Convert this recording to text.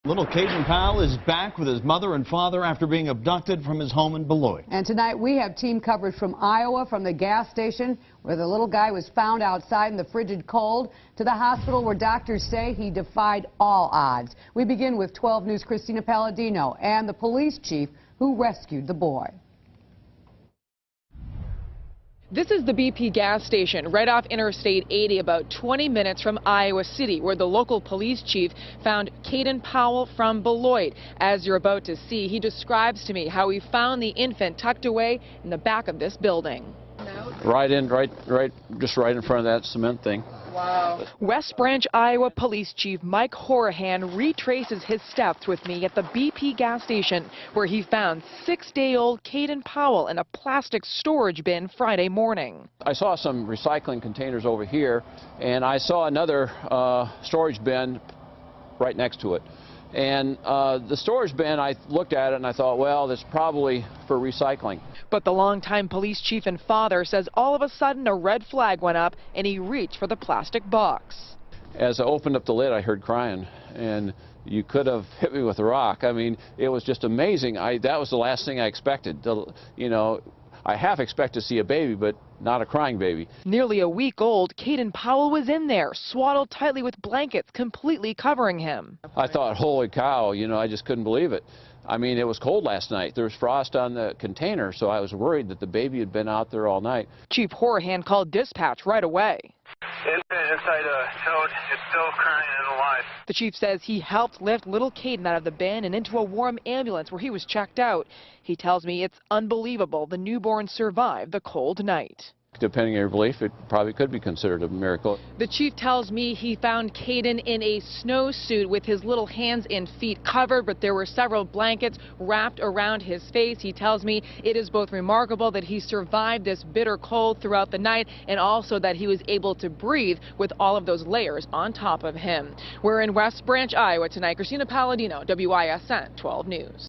Little Caden Powell is back with his mother and father after being abducted from his home in Beloit. And tonight we have team coverage from Iowa, from the gas station where the little guy was found outside in the frigid cold, to the hospital where doctors say he defied all odds. We begin with 12 News' Christina Palladino and the police chief who rescued the boy. This is the BP gas station right off Interstate 80, about 20 minutes from Iowa City, where the local police chief found Caden Powell from Beloit. As you're about to see, he describes to me how he found the infant tucked away in the back of this building. Right in front of that cement thing. Wow. West Branch, Iowa Police Chief Mike Horahan retraces his steps with me at the BP gas station, where he found 6-day-old Caden Powell in a plastic storage bin Friday morning. I saw some recycling containers over here, and I saw another storage bin right next to it. And the storage bin, I looked at it and I thought, well, that's probably for recycling. But the longtime police chief and father says all of a sudden a red flag went up and he reached for the plastic box. As I opened up the lid, I heard crying, and you could have hit me with a rock. I mean, it was just amazing. That was the last thing I expected. You know, I half expect to see a baby, but not a crying baby. Nearly a week old, Caden Powell was in there, swaddled tightly with blankets, completely covering him. I thought, holy cow, you know, I just couldn't believe it. I mean, it was cold last night. There was frost on the container, so I was worried that the baby had been out there all night. Chief Horahan called dispatch right away. Infant inside a tote, it's still crying and alive. The chief says he helped lift little Caden out of the bin and into a warm ambulance where he was checked out. He tells me it's unbelievable the newborn survived the cold night. Depending on your belief, it probably could be considered a miracle. The chief tells me he found Caden in a snowsuit with his little hands and feet covered, but there were several blankets wrapped around his face. He tells me it is both remarkable that he survived this bitter cold throughout the night and also that he was able to breathe with all of those layers on top of him. We're in West Branch, Iowa tonight. Christina Palladino, WISN 12 News.